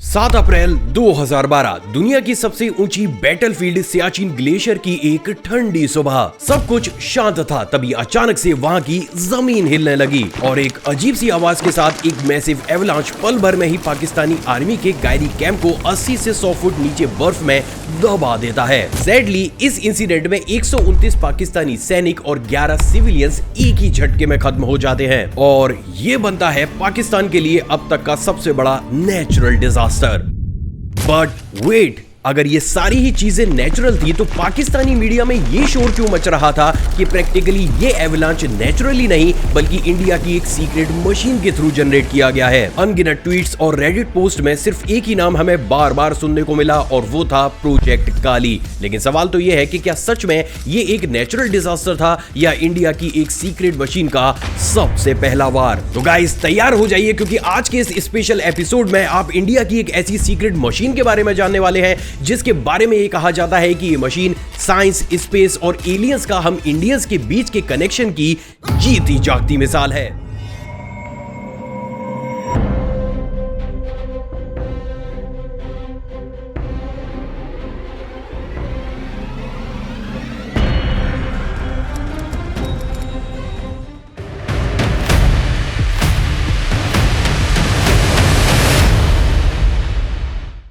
7 अप्रैल 2012 दुनिया की सबसे ऊंची बैटलफील्ड सियाचिन ग्लेशियर की एक ठंडी सुबह। सब कुछ शांत था, तभी अचानक से वहां की जमीन हिलने लगी और एक अजीब सी आवाज के साथ एक मैसिव एवलांच पल भर में ही पाकिस्तानी आर्मी के गायरी कैंप को 80 से 100 फुट नीचे बर्फ में दबा देता है। सैडली इस इंसिडेंट में 129 पाकिस्तानी सैनिक और 11 सिविलियंस एक ही झटके में खत्म हो जाते हैं और ये बनता है पाकिस्तान के लिए अब तक का सबसे बड़ा नेचुरल डिजास्टर। बट वेट, अगर ये सारी ही चीजें नेचुरल थी तो पाकिस्तानी मीडिया में ये शोर क्यों मच रहा था कि प्रैक्टिकली ये एवलांच नेचुरली नहीं बल्कि इंडिया की एक सीक्रेट मशीन के थ्रू जनरेट किया गया है। अनगिनत ट्वीट्स और रेडिट पोस्ट में सिर्फ एक ही नाम हमें बार बार सुनने को मिला और वो था प्रोजेक्ट काली। लेकिन सवाल तो ये है कि क्या सच में ये एक नेचुरल डिजास्टर था या इंडिया की एक सीक्रेट मशीन का सबसे पहला वार। तो गाइस तैयार हो जाइए, क्योंकि आज के इस स्पेशल एपिसोड में आप इंडिया की एक ऐसी सीक्रेट मशीन के बारे में जानने वाले हैं जिसके बारे में ये कहा जाता है कि ये मशीन साइंस, स्पेस और एलियंस का हम इंडियंस के बीच के कनेक्शन की जीती जागती मिसाल है।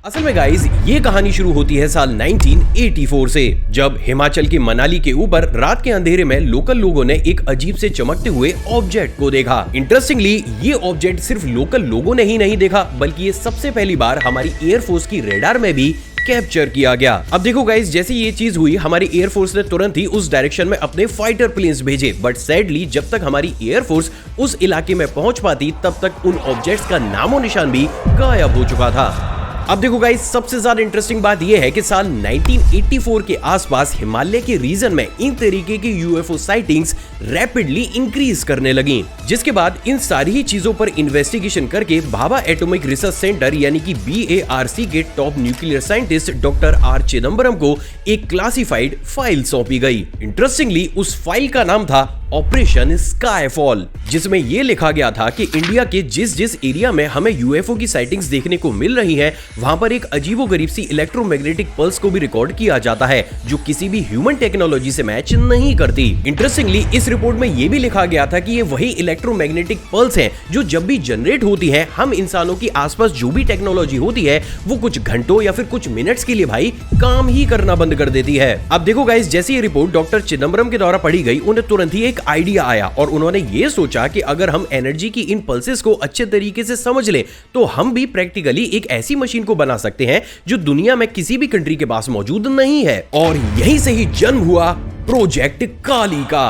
असल में गाइस ये कहानी शुरू होती है साल 1984 से, जब हिमाचल के मनाली के ऊपर रात के अंधेरे में लोकल लोगों ने एक अजीब से चमकते हुए ऑब्जेक्ट को देखा। इंटरेस्टिंगली ये ऑब्जेक्ट सिर्फ लोकल लोगों ने ही नहीं देखा बल्कि ये सबसे पहली बार हमारी एयरफोर्स की रेडार में भी कैप्चर किया गया। अब देखो गाइस, जैसे ये चीज हुई हमारी एयरफोर्स ने तुरंत ही उस डायरेक्शन में अपने फाइटर प्लेन्स भेजे, बट सैडली जब तक हमारी एयरफोर्स उस इलाके में पहुंच पाती तब तक उन ऑब्जेक्ट्स का नामो निशान भी गायब हो चुका था। अब देखो गाइस, सबसे ज्यादा इंटरेस्टिंग बात यह है कि साल 1984 के आसपास हिमालय के रीजन में इन तरीके की यूएफओ साइटिंग्स रैपिडली इंक्रीज करने लगी, जिसके बाद इन सारी ही चीजों पर इन्वेस्टिगेशन करके भाभा एटॉमिक रिसर्च सेंटर यानी कि BARC के top nuclear scientist doctor R Chidambaram को एक क्लासिफाइड फाइल सौंपी गई। इंटरेस्टिंगली उस फाइल का नाम था ऑपरेशन स्काईफॉल, जिसमें यह लिखा गया था कि इंडिया के जिस जिस एरिया में हमें यूएफओ की साइटिंग्स देखने को मिल रही हैं, वहां पर एक अजीबोगरीब सी इलेक्ट्रोमैग्नेटिक पल्स को भी रिकॉर्ड किया जाता है जो किसी भी ह्यूमन टेक्नोलॉजी से मैच नहीं करती। इंटरेस्टिंगली इस रिपोर्ट में यह भी लिखा गया था कि ये वही इलेक्ट्रोमैग्नेटिक पल्स हैं जो जब भी जनरेट होती हैं, हम इंसानों की आसपास जो भी टेक्नोलॉजी होती है वो कुछ घंटों या फिर कुछ मिनट्स के लिए भाई काम ही करना बंद कर देती है। अब देखो गाइस, जैसे ये रिपोर्ट डॉक्टर चिदम्बरम के द्वारा पढ़ी गई, उन्हें तुरंत ही आइडिया आया और उन्होंने ये सोचा कि अगर हम एनर्जी की इन पल्सेस को अच्छे तरीके से समझ लें तो हम भी प्रैक्टिकली एक ऐसी मशीन को बना सकते हैं जो दुनिया में किसी भी कंट्री के पास मौजूद नहीं है। और यहीं से ही जन्म हुआ प्रोजेक्ट काली का।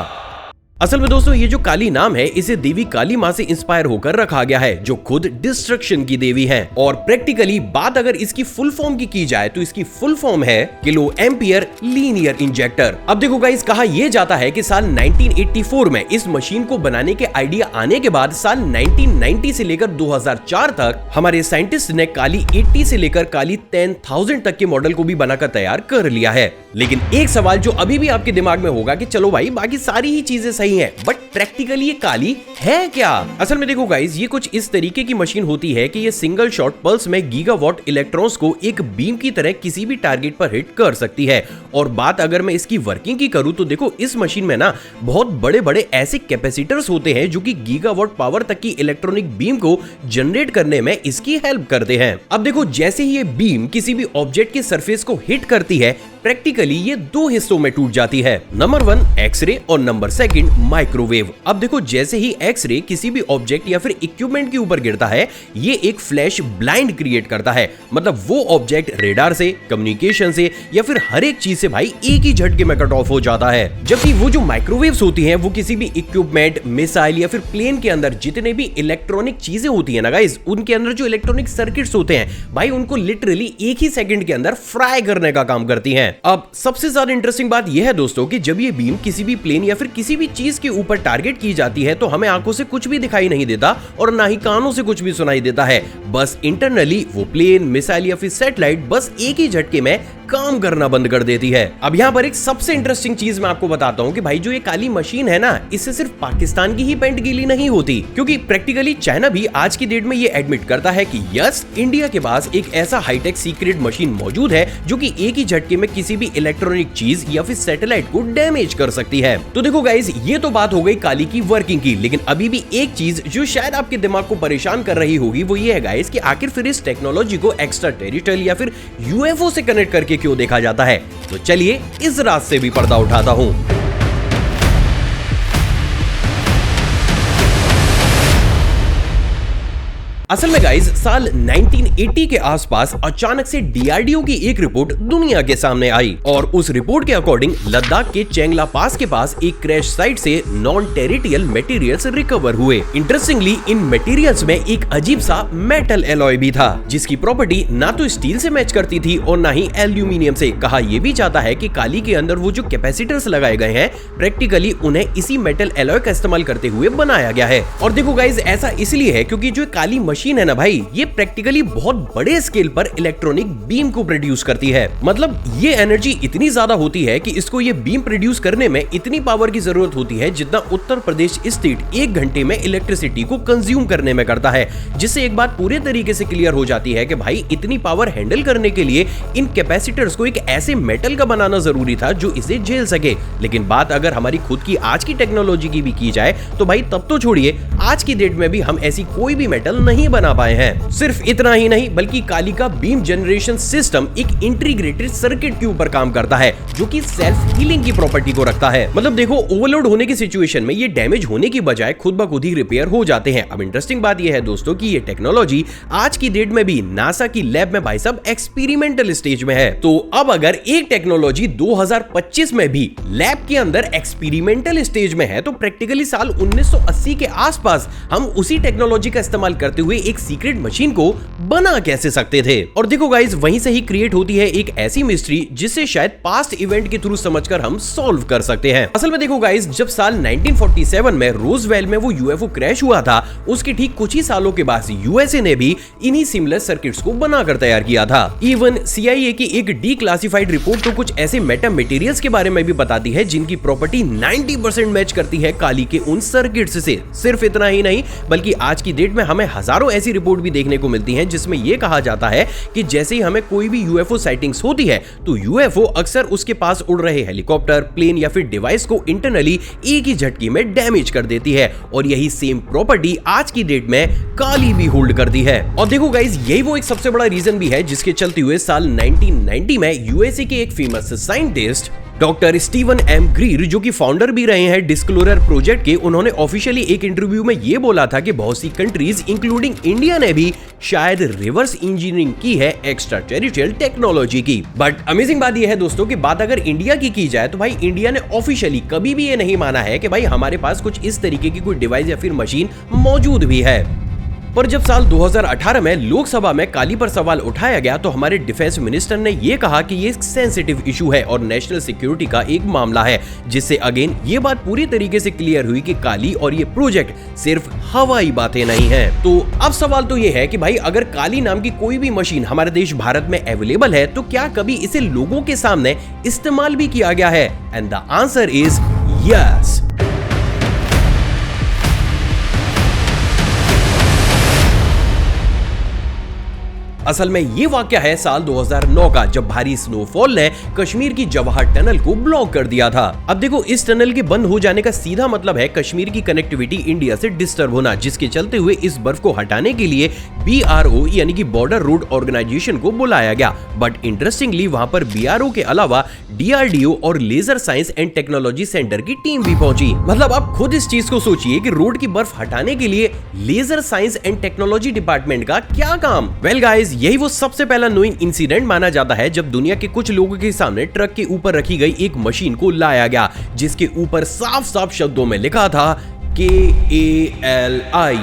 असल में दोस्तों, ये जो काली नाम है इसे देवी काली मां से इंस्पायर होकर रखा गया है, जो खुद डिस्ट्रक्शन की देवी हैं। और प्रैक्टिकली बात अगर इसकी फुल फॉर्म की जाए तो इसकी फुल फॉर्म है किलो एम्पियर लीनियर इंजेक्टर। अब देखो गाइस, कहा यह जाता है कि साल 1984 में इस मशीन को बनाने के आइडिया आने के बाद साल 1990 से लेकर 2004 तक हमारे साइंटिस्ट ने काली 80 से लेकर काली 10,000 तक के मॉडल को भी बनाकर तैयार कर लिया है। लेकिन एक सवाल जो अभी भी आपके दिमाग में होगा कि चलो भाई बाकी सारी ही चीजें सही है, बट प्रैक्टिकली ये काली है क्या? असल में देखो गाइस, ये कुछ इस तरीके की मशीन होती है कि ये सिंगल शॉट पल्स में गीगावाट इलेक्ट्रॉन्स को एक बीम की तरह किसी भी टारगेट पर हिट कर सकती है। और बात अगर मैं इसकी वर्किंग की करूं तो देखो इस मशीन में ना बहुत बड़े बड़े ऐसे कैपेसिटर्स होते हैं जो कि गीगावाट पावर तक की इलेक्ट्रॉनिक बीम को जनरेट करने में इसकी हेल्प करते हैं। अब देखो, जैसे ही ये बीम किसी भी ऑब्जेक्ट के सरफेस को हिट करती है, प्रैक्टिकली ये दो हिस्सों में टूट जाती है। नंबर 1 एक्सरे और नंबर 2 माइक्रोवेव। अब देखो, जैसे ही एक्सरे किसी भी ऑब्जेक्ट या फिर इक्विपमेंट के ऊपर गिरता है, ये एक फ्लैश ब्लाइंड क्रिएट करता है। मतलब वो ऑब्जेक्ट रेडार से, कम्युनिकेशन से या फिर हर एक चीज से भाई एक ही झटके में कट ऑफ हो जाता है। जबकि वो जो माइक्रोवेव्स होती हैं वो किसी भी इक्विपमेंट, मिसाइल या फिर प्लेन के अंदर जितने भी इलेक्ट्रॉनिक चीजें होती है ना गाइस, उनके अंदर जो इलेक्ट्रॉनिक सर्किट्स होते हैं भाई उनको लिटरली एक ही सेकंड के अंदर फ्राई करने का काम करती हैं। अब सबसे ज्यादा इंटरेस्टिंग बात यह है दोस्तों कि जब ये बीम किसी भी प्लेन या फिर किसी भी चीज के ऊपर टारगेट की जाती है तो हमें आंखों से कुछ भी दिखाई नहीं देता और ना ही कानों से कुछ भी सुनाई देता है। बस इंटरनली वो प्लेन, मिसाइल या फिर सैटेलाइट बस एक ही झटके में काम करना बंद कर देती है। अब यहाँ पर एक सबसे इंटरेस्टिंग चीज मैं आपको बताता हूँ कि भाई जो ये काली मशीन है ना, इससे सिर्फ पाकिस्तान की ही पेंट गीली नहीं होती, क्योंकि प्रैक्टिकली चाइना भी आज की डेट में ये एडमिट करता है कि यस, इंडिया के पास एक ऐसा हाईटेक सीक्रेट मशीन मौजूद है जो कि एक ही झटके में किसी भी इलेक्ट्रॉनिक चीज या फिर सैटेलाइट को डैमेज कर सकती है। तो देखो गाइस, ये तो बात हो गई काली की वर्किंग की, लेकिन अभी भी एक चीज जो शायद आपके दिमाग को परेशान कर रही होगी वो ये है गाइस कि आखिर फिर इस टेक्नोलॉजी को एक्स्ट्रा टेरिटोरियल या फिर यूएफओ से कनेक्ट करके क्यों देखा जाता है। तो चलिए इस रात से भी पर्दा उठाता हूं। असल में गाइस साल 1980 के आसपास अचानक से डीआरडीओ की एक रिपोर्ट दुनिया के सामने आई और उस रिपोर्ट के अकॉर्डिंग लद्दाख के चेंगला पास के पास एक क्रैश साइट से नॉन टेरिटियल मटेरियल्स रिकवर हुए। इंटरेस्टिंगली इन मटेरियल्स में एक अजीब सा मेटल एलॉय भी था जिसकी प्रॉपर्टी ना तो स्टील से मैच करती थी और ना ही एल्यूमिनियम से। कहा यह भी जाता है कि काली के अंदर वो जो कैपेसिटर्स लगाए गए हैं प्रैक्टिकली उन्हें इसी मेटल एलॉय का इस्तेमाल करते हुए बनाया गया है। और देखो गाइस, ऐसा इसलिए है क्योंकि जो काली मशीन है ना भाई, ये प्रैक्टिकली बहुत बड़े स्केल पर इलेक्ट्रॉनिक बीम को प्रोड्यूस करती है। मतलब ये एनर्जी इतनी ज्यादा होती है कि इसको ये बीम प्रोड्यूस करने में इतनी पावर की जरूरत होती है जितना उत्तर प्रदेश स्टेट 1 घंटे में इलेक्ट्रिसिटी को कंज्यूम करने में करता है। जिससे एक बात पूरे तरीके से क्लियर हो जाती है कि भाई इतनी पावर हैंडल करने के लिए इन कैपेसिटर्स को एक ऐसे मेटल का बनाना जरूरी था जो इसे झेल सके। लेकिन बात अगर हमारी खुद की आज की टेक्नोलॉजी की भी की जाए तो भाई तब तो छोड़िए, आज की डेट में भी हम ऐसी कोई भी मेटल नहीं बना पाए हैं। सिर्फ इतना ही नहीं बल्कि काली का बीम जनरेशन सिस्टम एक इंटीग्रेटेड सर्किट के ऊपर काम करता है जो कि सेल्फ हीलिंग की प्रॉपर्टी को रखता है। मतलब देखो, ओवरलोड होने की सिचुएशन में ये डैमेज होने की बजाय खुद ब खुद ही रिपेयर हो जाते हैं। अब इंटरेस्टिंग बात यह है दोस्तों कि ये टेक्नोलॉजी आज की डेट में भी नासा की लैब में भाई साहब एक्सपेरिमेंटल स्टेज में है। तो अब अगर एक टेक्नोलॉजी 2025 में भी लैब के अंदर एक्सपेरिमेंटल स्टेज में है तो प्रैक्टिकली साल 1980 के आसपास हम उसी टेक्नोलॉजी का इस्तेमाल करते हुए एक सीक्रेट मशीन को बना कैसे सकते थे। और देखो गाइस, वहीं से ही क्रिएट होती है एक ऐसी मिस्ट्री जिसे शायद पास्ट इवेंट के थ्रू समझकर हम सॉल्व कर सकते हैं। असल में देखो गाइस, जब साल 1947 में रोजवेल में वो यूएफओ क्रैश हुआ था, उसके ठीक कुछ ही सालों के बाद यूएसए ने भी इन्हीं सिमिलर सर्किट्स को बनाकर तैयार किया था। इवन सीआईए की एक डीक्लासिफाइड रिपोर्ट तो कुछ ऐसे मेटा मटेरियल्स के बारे में भी बताती है जिनकी प्रॉपर्टी 90% मैच करती है काली के उन सर्किट्स से। सिर्फ इतना ही नहीं बल्कि आज की डेट में हमें हजारों ऐसी रिपोर्ट भी देखने को मिलती हैं जिसमें यह कहा जाता है कि जैसे ही हमें कोई भी यूएफओ साइटिंग्स होती है तो यूएफओ अक्सर उसके पास उड़ रहे हेलीकॉप्टर, प्लेन या फिर डिवाइस को इंटरनली एक ही झटके में डैमेज कर देती है। और यही सेम प्रॉपर्टी आज की डेट में काली भी होल्ड करती है। और देखो गाइस, यही वो एक सबसे बड़ा रीजन भी है जिसके चलते हुए साल 1990 में यूएसए के एक famous scientist doctor Steven M Greer, जो कि फाउंडर भी रहे हैं डिस्क्लोजर प्रोजेक्ट के, उन्होंने ऑफिशियली एक इंटरव्यू में ये बोला था कि बहुत सी कंट्रीज इंक्लूडिंग इंडिया ने भी शायद रिवर्स इंजीनियरिंग की है एक्स्ट्रा टेरिटोरियल टेक्नोलॉजी की। बट अमेजिंग बात यह है दोस्तों कि बात अगर इंडिया की जाए तो भाई इंडिया ने ऑफिशियली कभी भी ये नहीं माना है कि भाई हमारे पास कुछ इस तरीके की कोई डिवाइस या फिर मशीन मौजूद भी है। पर जब साल 2018 में लोकसभा में काली पर सवाल उठाया गया तो हमारे डिफेंस मिनिस्टर ने यह कहा कि ये एक सेंसिटिव इशू है और नेशनल सिक्योरिटी का एक मामला है, जिससे अगेन ये बात पूरी तरीके से क्लियर हुई कि काली और ये प्रोजेक्ट सिर्फ हवाई बातें नहीं है। तो अब सवाल तो ये है कि भाई अगर काली नाम की कोई भी मशीन हमारे देश भारत में अवेलेबल है तो क्या कभी इसे लोगों के सामने इस्तेमाल भी किया गया है? And the answer is yes. असल में ये वाकया है साल 2009 का, जब भारी स्नोफॉल ने कश्मीर की जवाहर टनल को ब्लॉक कर दिया था। अब देखो, इस टनल के बंद हो जाने का सीधा मतलब है कश्मीर की कनेक्टिविटी इंडिया से डिस्टर्ब होना, जिसके चलते हुए इस बर्फ को हटाने के लिए BRO यानी कि बॉर्डर रोड ऑर्गेनाइजेशन को बुलाया गया। बट इंटरेस्टिंगली वहां पर BRO के अलावा DRDO और laser science and technology centre की टीम भी पहुंची। मतलब आप खुद इस चीज को सोचिए कि रोड की बर्फ हटाने के लिए laser science and technology department का क्या काम। वेल गाइस, यही वो सबसे पहला नोइंग इंसिडेंट माना जाता है जब दुनिया के कुछ लोगों के सामने ट्रक के ऊपर रखी गई एक मशीन को लाया गया जिसके ऊपर साफ साफ शब्दों में लिखा था KALI।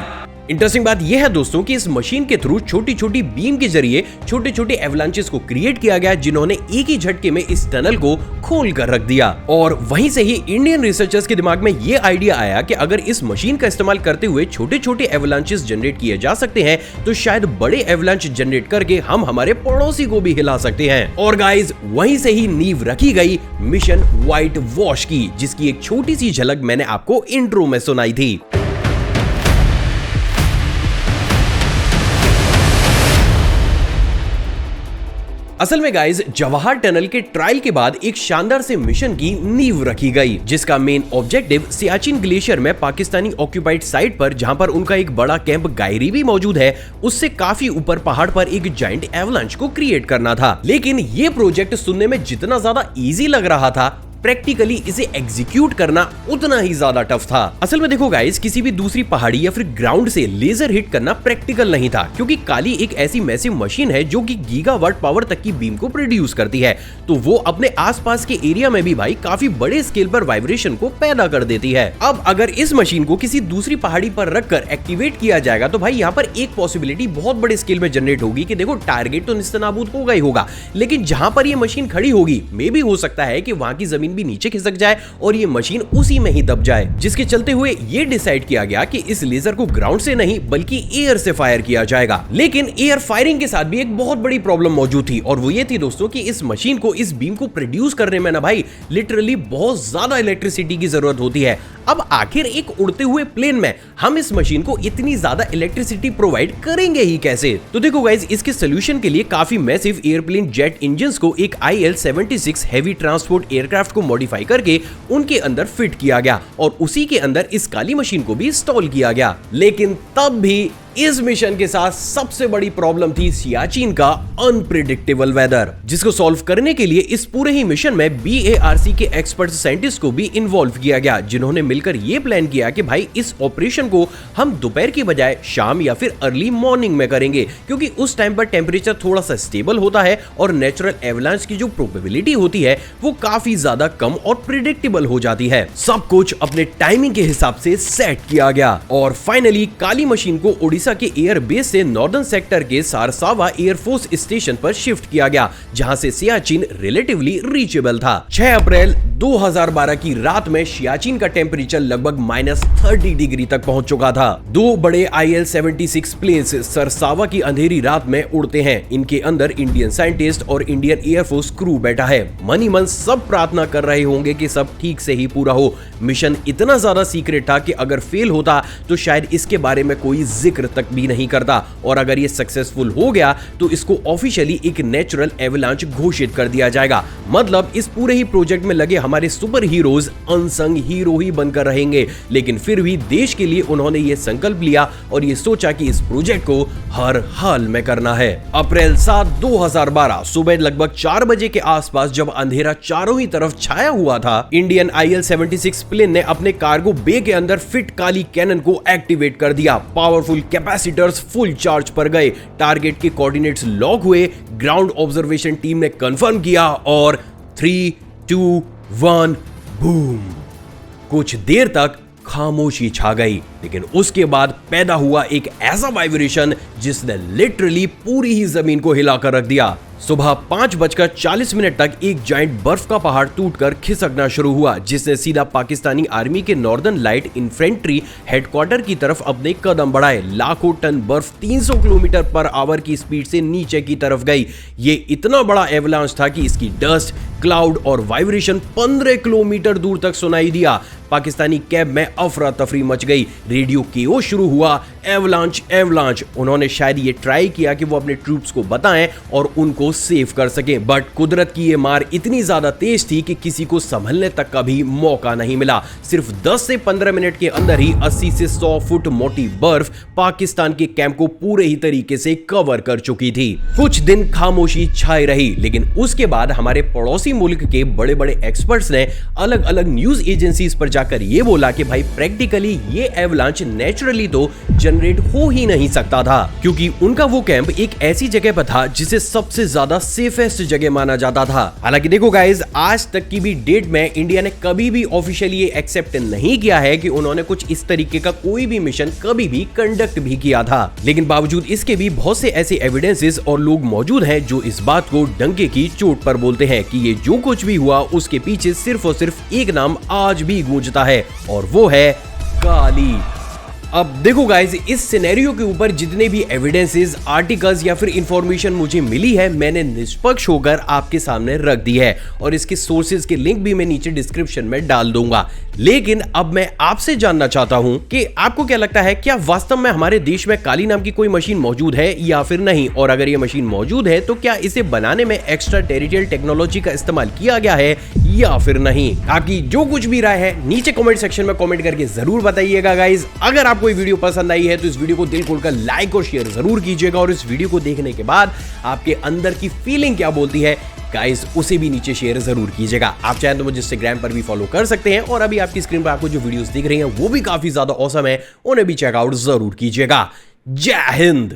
इंटरेस्टिंग बात यह है दोस्तों कि इस मशीन के थ्रू छोटी छोटी बीम के जरिए छोटे छोटे एवलांचेस को क्रिएट किया गया, जिन्होंने एक ही झटके में इस टनल को खोल कर रख दिया। और वहीं से ही इंडियन रिसर्चर्स के दिमाग में यह आइडिया आया कि अगर इस मशीन का इस्तेमाल करते हुए छोटे छोटे एवलांचेस जनरेट किए जा सकते हैं तो शायद बड़े एवलांच जनरेट करके हम हमारे पड़ोसी को भी हिला सकते हैं। और गाइस, वहीं से ही नींव रखी गई मिशन व्हाइट वॉश की, जिसकी एक छोटी सी झलक मैंने आपको इंट्रो में सुनाई थी। असल में गाइज, जवाहर टनल के ट्रायल के बाद एक शानदार से मिशन की नींव रखी गई, जिसका मेन ऑब्जेक्टिव सियाचिन ग्लेशियर में पाकिस्तानी ऑक्यूपाइड साइट पर, जहां पर उनका एक बड़ा कैंप गायरी भी मौजूद है, उससे काफी ऊपर पहाड़ पर एक जायंट एवलांच को क्रिएट करना था। लेकिन ये प्रोजेक्ट सुनने में जितना ज्यादा इजी लग रहा था, प्रैक्टिकली इसे एग्जीक्यूट करना उतना ही ज्यादा टफ था। असल में देखो गाइस, किसी भी दूसरी पहाड़ी या फिर ग्राउंड से लेजर हिट करना प्रैक्टिकल नहीं था, क्योंकि काली एक ऐसी मैसिव मशीन है जो कि गीगावाट पावर तक की बीम को प्रोड्यूस करती है, तो वो अपने आसपास के एरिया में भी भाई काफी बड़े स्केल पर वाइब्रेशन को पैदा कर देती है। अब अगर इस मशीन को किसी दूसरी पहाड़ी पर रखकर एक्टिवेट किया जाएगा तो भाई यहाँ पर एक पॉसिबिलिटी बहुत बड़े स्केल में जनरेट होगी कि देखो टारगेट तो निस्तेनाबूद होगा ही होगा, लेकिन जहां पर ये मशीन खड़ी होगी मे भी हो सकता है कि वहां की जमीन भी नीचे खिसक जाए और ये मशीन उसी में ही दब जाए, जिसके चलते हुए ये डिसाइड किया गया कि इस लेजर को ग्राउंड से नहीं बल्कि एयर से फायर किया जाएगा। लेकिन एयर फायरिंग के साथ भी एक बहुत बड़ी प्रॉब्लम मौजूद थी, और वो ये थी दोस्तों कि इस मशीन को, इस बीम को प्रोड्यूस करने में ना भाई लिटरली बहुत ज्यादा इलेक्ट्रिसिटी की जरूरत होती है। अब आखिर एक उड़ते हुए प्लेन में हम इस मशीन को इतनी ज्यादा इलेक्ट्रिसिटी प्रोवाइड करेंगे ही कैसे? तो देखो गाइस, इसके सोल्यूशन के लिए काफी मैसिव एयरप्लेन जेट इंजन्स को एक IL-76 हैवी ट्रांसपोर्ट एयरक्राफ्ट को मॉडिफाई करके उनके अंदर फिट किया गया, और उसी के अंदर इस काली मशीन को भी इंस्टॉल किया गया। लेकिन तब भी इस मिशन के साथ सबसे बड़ी प्रॉब्लम थी सियाचिन का अनप्रेडिक्टेबल वेदर, जिसको सॉल्व करने के लिए इस पूरे ही मिशन में BARC के एक्सपर्ट साइंटिस्ट को भी इन्वॉल्व किया गया, जिन्होंने मिलकर ये प्लान किया कि भाई इस ऑपरेशन को हम दोपहर की बजाय शाम या फिर अर्ली मॉर्निंग में करेंगे, क्योंकि उस टाइम पर टेम्परेचर थोड़ा सा स्टेबल होता है और नेचुरल एवलांच की जो प्रोबेबिलिटी होती है वो काफी ज्यादा कम और प्रिडिक्टेबल हो जाती है। सब कुछ अपने टाइमिंग के हिसाब से सेट किया गया, और फाइनली काली मशीन को ओडिशा के एयर बेस से नॉर्दर्न सेक्टर के सारसावा एयरफोर्स स्टेशन पर शिफ्ट किया गया, जहां से सियाचिन रिलेटिवली रीचेबल था। 6 अप्रैल 2012 की रात में सियाचिन का टेम्परेचर लगभग -30 डिग्री तक पहुंच चुका था। 2 बड़े IL-76 प्लेन्स सरसावा की अंधेरी रात में उड़ते हैं। इनके अंदर इंडियन साइंटिस्ट और इंडियन एयरफोर्स क्रू बैठा है। मन ही मन सब प्रार्थना कर रहे होंगे कि सब ठीक से ही पूरा हो। मिशन इतना ज्यादा सीक्रेट था कि अगर फेल होता तो शायद इसके बारे में कोई जिक्र तक भी नहीं करता, और अगर ये सक्सेसफुल हो गया तो इसको ऑफिशियली एक नेचुरल एवलांच घोषित कर दिया जाएगा। मतलब इस पूरे ही प्रोजेक्ट में लगे हमारे सुपर हीरोज अनसंग हीरो ही बनकर रहेंगे। लेकिन फिर भी देश के लिए उन्होंने ये संकल्प लिया और ये सोचा कि इस प्रोजेक्ट को हर हाल में करना है। अप्रैल 7, 2012 सुबह लगभग 4 बजे के आसपास, जब अंधेरा चारों ही तरफ छाया हुआ था, इंडियन IL-76 प्लेन ने अपने कार्गो बे के अंदर फिट काली कैनन को एक्टिवेट कर दिया। पावरफुल कैपेसिटर्स फुल चार्ज पर गए, टारगेट के कोऑर्डिनेट्स लॉक हुए, ग्राउंड ऑब्जर्वेशन टीम ने कंफर्म किया, और 3, 2, 1 बूम। कुछ देर तक खामोशी छा गई, लेकिन उसके बाद पैदा हुआ एक ऐसा वाइब्रेशन जिसने लिटरली पूरी ही जमीन को हिलाकर रख दिया। सुबह 5:40 तक एक जायंट बर्फ का पहाड़ टूटकर खिसकना शुरू हुआ, जिसने सीधा पाकिस्तानी आर्मी के नॉर्दर्न लाइट इन्फेंट्री हेडक्वार्टर की तरफ अपने कदम बढ़ाए। लाखों टन बर्फ 300 किलोमीटर पर आवर की स्पीड से नीचे की तरफ गई। ये इतना बड़ा एवलांच था कि इसकी डस्ट, क्लाउड और वाइब्रेशन 15 किलोमीटर दूर तक सुनाई दिया। पाकिस्तानी कैंप में अफरा तफरी मच गई, रेडियो केओस शुरू हुआ, एवलांच एवलांच। उन्होंने शायद ये ट्राई किया कि वो अपने ट्रूप्स को बताएं और उनको सेव कर सकें, बट कुदरत की ये मार इतनी ज्यादा तेज थी कि किसी को संभलने तक का भी मौका नहीं मिला। सिर्फ 10 से 15 मिनट के अंदर ही 80 से 100 फुट मोटी बर्फ पाकिस्तान के कैंप को पूरे ही तरीके से कवर कर चुकी थी। कुछ दिन खामोशी छाई रही, लेकिन उसके बाद हमारे पड़ोसी मुल्क के बड़े बड़े एक्सपर्ट्स ने अलग अलग न्यूज एजेंसीज पर जाकर ये बोला कि भाई प्रैक्टिकली ये एवलांच नेचुरली तो जनरेट हो ही नहीं सकता था, क्योंकि उनका वो कैंप एक ऐसी जगह पर था जिसे सबसे ज्यादा सेफेस्ट जगह माना जाता था। हालांकि देखो गाइस, आज तक की भी डेट में इंडिया ने कभी भी ऑफिशियली ये एक्सेप्ट नहीं किया है कि उन्होंने कुछ इस तरीके का कोई भी मिशन कभी भी कंडक्ट भी किया था। लेकिन बावजूद इसके भी बहुत से ऐसे एविडेंसेस और लोग मौजूद हैं जो इस बात को डंके की चोट पर बोलते हैं कि ये जो कुछ भी हुआ उसके पीछे सिर्फ और सिर्फ एक नाम आज भी गूंजता है, और वो है काली। अब देखो गाइस, इस सिनेरियो के ऊपर जितने भी एविडेंसेस, आर्टिकल्स या फिर इंफॉर्मेशन मुझे मिली है, मैंने निष्पक्ष होकर आपके सामने रख दी है और इसके सोर्सेज के लिंक भी मैं नीचे डिस्क्रिप्शन में डाल दूंगा। लेकिन अब मैं आपसे जानना चाहता हूं कि आपको क्या लगता है, क्या वास्तव में हमारे देश में काली नाम की कोई मशीन मौजूद है या फिर नहीं? और अगर ये मशीन मौजूद है तो क्या इसे बनाने में एक्स्ट्रा टेरिटोरियल टेक्नोलॉजी का इस्तेमाल किया गया है या फिर नहीं? आपकी जो कुछ भी राय है नीचे कमेंट सेक्शन में कमेंट करके जरूर बताइएगा गाइस। अगर आपको ये वीडियो पसंद आई है तो इस वीडियो को दिल खोलकर लाइक और शेयर जरूर कीजिएगा, और इस वीडियो को देखने के बाद आपके अंदर की फीलिंग क्या बोलती है गाइस, उसे भी नीचे शेयर जरूर कीजिएगा। आप चाहें तो मुझे इंस्टाग्राम पर भी फॉलो कर सकते हैं, और अभी आपकी स्क्रीन पर आपको जो वीडियोस दिख रही हैं वो भी काफी ज्यादा ऑसम है, उन्हें भी चेकआउट जरूर कीजिएगा। जय हिंद।